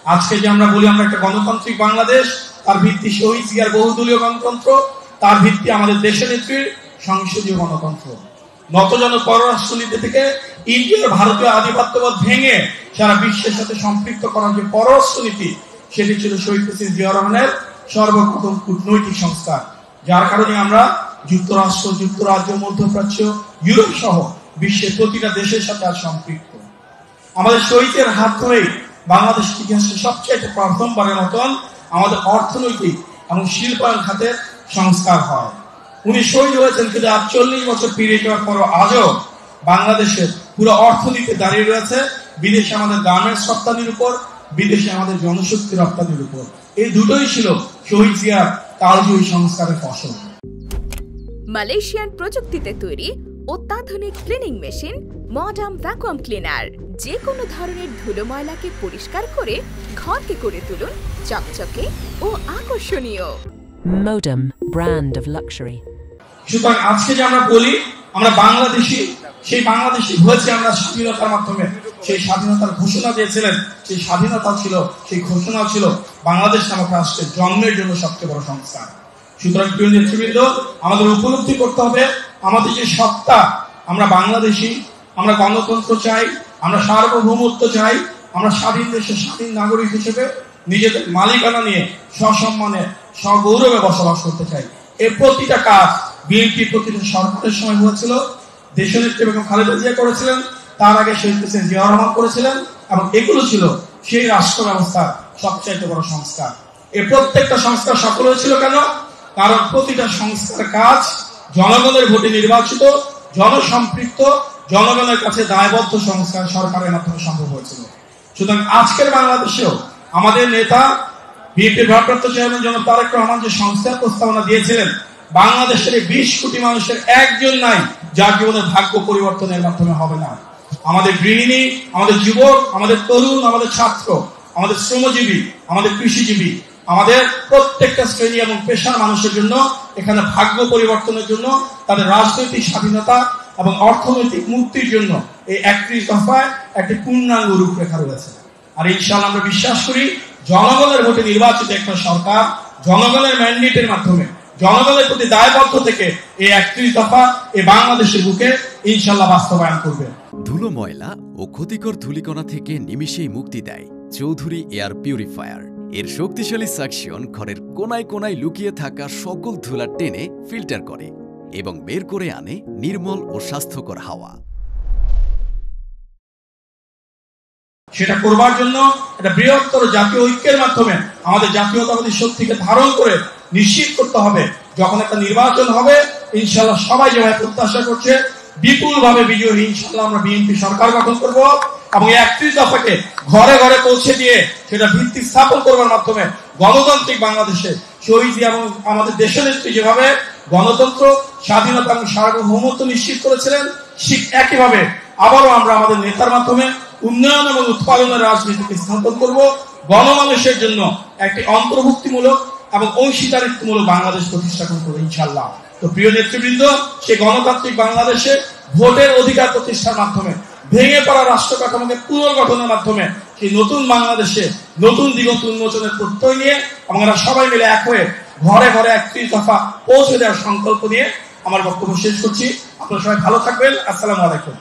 আজকে যে আমরা বলি আমরা একটা গণতান্ত্রিক বাংলাদেশ, তার ভিত্তি শহীদ জিয়ার বহুদলীয় গণতন্ত্র, তার ভিত্তি আমাদের দেশের নেত্রীর সংসদীয় গণতন্ত্র। নতজন পররাষ্ট্রনীতি থেকে ইন্ডিয়ার ভারতীয় আধিপত্যবাদ ভেঙে সারা বিশ্বের সাথে সম্পৃক্ত করার যে পররাষ্ট্রনীতি, সেটি ছিল শহীদ প্রেসিডেন্ট জিয়া রহমানের সর্বপ্রথম কূটনৈতিক সংস্কার, যার কারণে আমরা যুক্তরাষ্ট্র, যুক্তরাজ্য, মধ্যপ্রাচ্য, ইউরোপ সহ বিশ্বের প্রতিটা দেশের সাথে আজ সম্পৃক্ত। আমাদের শহীদের হাত ধরেই বাংলাদেশ ইতিহাসে সবচেয়ে প্রথমবারের মতন আমাদের অর্থনৈতিক এবং শিল্পায়ন খাতের সংস্কার হয়। উনি শহীদ হয়েছেন, কিন্তু আজ 40 বছর পেরিয়ে যাওয়ার পরও আজও বাংলাদেশের পুরো অর্থনীতি দাঁড়িয়ে রয়েছে বিদেশে আমাদের গার্মেন্টস রপ্তানির উপর, বিদেশে আমাদের জনশক্তি রপ্তানির উপর। এই দুটোই ছিল শহীদ জিয়ার কালজয়ী সংস্কারের ফসল। মালয়েশিয়ান প্রযুক্তিতে তৈরি অত্যাধুনিক cleaning machine modern vacuum cleaner যে কোনো ধরনের ধুলো ময়লাকে পরিষ্কার করে ঘরকে করে তুলুন চকচকে ও আকর্ষণীয়। Modem, brand of luxury. সুতরাং আজকে যে আমরা বলি আমরা বাংলাদেশি, সেই বাংলাদেশি হয়েছে আমরা স্বাধীনতার মাধ্যমে। সেই স্বাধীনতার ঘোষণা দিয়েছিলেন, সেই স্বাধীনতা ছিল, সেই ঘোষণা ছিল বাংলাদেশ নামক রাষ্ট্রের জন্মের জন্য সবচেয়ে বড় সংস্কার। সুতরাং প্রিয় নেতৃবৃন্দ, আমাদের উপলব্ধি করতে হবে আমাদের যে সত্তা, আমরা বাংলাদেশি, আমরা গণতন্ত্র চাই, আমরা সার্বভৌমত্ব চাই, আমরা স্বাধীন দেশের স্বাধীন নাগরিক হিসেবে নিজেদের মালিকানা নিয়ে সসম্মানে সগৌরবে বসবাস করতে চাই। এর প্রতিটা কাজ বিএনপি প্রতিটা সরকারের সময় হয়েছিল, দেশনেত্রী বেগম খালেদা জিয়া করেছিলেন, তার আগে শহীদ প্রেসিডেন্ট জিয়া রহমান করেছিলেন, এবং এগুলো ছিল সেই রাষ্ট্র ব্যবস্থার সবচাইতে বড় সংস্কার। এই প্রত্যেকটা সংস্কার সফল হয়েছিল কেন? কারণ প্রতিটা সংস্কার কাজ জনগণের ভোটে নির্বাচিত, জনসম্পৃক্ত, জনগণের কাছে দায়বদ্ধ সংস্কার সরকারের মাধ্যমে সম্ভব হয়েছিল। সুতরাং আজকের বাংলাদেশেও আমাদের নেতা বিএনপির ভারপ্রাপ্ত চেয়ারম্যান জনাব তারেক রহমান যে সংস্কার প্রস্তাবনা দিয়েছিলেন, বাংলাদেশের 20 কোটি মানুষের একজন নাই যার জীবনের ভাগ্য পরিবর্তনের মাধ্যমে হবে না। আমাদের গৃহিণী, আমাদের যুবক, আমাদের তরুণ, আমাদের ছাত্র, আমাদের শ্রমজীবী, আমাদের কৃষিজীবী, আমাদের প্রত্যেকটা শ্রেণী এবং পেশার মানুষের জন্য এখানে ভাগ্য পরিবর্তনের জন্য, তাদের রাজনৈতিক স্বাধীনতা এবং অর্থনৈতিক মুক্তির জন্য এই 31 দফায় একটি পূর্ণাঙ্গ রূপরেখা রয়েছে। আর ইনশাআল্লাহ আমরা বিশ্বাস করি জনগণের ভোটে নির্বাচিত একটা সরকার জনগণের ম্যান্ডেটের মাধ্যমে, জনগণের প্রতি দায়বদ্ধ থেকে এই 31 দফা এই বাংলাদেশের বুকে ইনশাআল্লাহ বাস্তবায়ন করবে। ধুলো, ময়লা ও ক্ষতিকর ধূলিকণা থেকে নিমিষেই মুক্তি দেয় চৌধুরী এয়ার পিউরিফায়ার। এর শক্তিশালী সাকশন ঘরের কোনায় কোনায় লুকিয়ে থাকা সকল ধুলা টেনে ফিল্টার করে এবং বের করে আনে নির্মল ও স্বাস্থ্যকর হাওয়া। সেটা করবার জন্য একটা বৃহত্তর জাতীয় ঐক্যের মাধ্যমে আমাদের জাতীয়তাবাদী শক্তিকে ধারণ করে নিশ্চিত করতে হবে যখন একটা নির্বাচন হবে ইনশাআল্লাহ সবাই যেভাবে প্রত্যাশা করছে বিপুল ভাবে বিজয়ী ইনশাআল্লাহ আমরা বিএনপি সরকার গঠন করব এবং এই 31 দফাকে ঘরে ঘরে পৌঁছে দিয়ে সেটা ভিত্তি স্থাপন করবার মাধ্যমে গণতান্ত্রিক বাংলাদেশে শহীদ এবং আমাদের দেশের নেত্রী যেভাবে গণতন্ত্র, স্বাধীনতা এবং সার্বভৌমত্ব নিশ্চিত করেছিলেন, ঠিক একইভাবে আবারও আমরা আমাদের নেতার মাধ্যমে উন্নয়ন এবং উৎপাদনের রাজনীতিকে স্থাপন করব, গণমানুষের জন্য একটি অন্তর্ভুক্তিমূলক এবং অংশীদারিত্বমূলক বাংলাদেশ প্রতিষ্ঠা করব ইনশাআল্লাহ। তো প্রিয় নেতৃবৃন্দ, সেই গণতান্ত্রিক বাংলাদেশে ভোটের অধিকার প্রতিষ্ঠার মাধ্যমে, ভেঙে পড়া রাষ্ট্র কাঠামোকে পুনর্গঠনের মাধ্যমে সেই নতুন বাংলাদেশে নতুন দিগন্ত উন্মোচনের প্রত্যয় নিয়ে আমরা সবাই মিলে এক হয়ে ঘরে ঘরে 31 দফা পৌঁছে দেওয়ার সংকল্প নিয়ে আমার বক্তব্য শেষ করছি। আপনারা সবাই ভালো থাকবেন। আসসালামু আলাইকুম।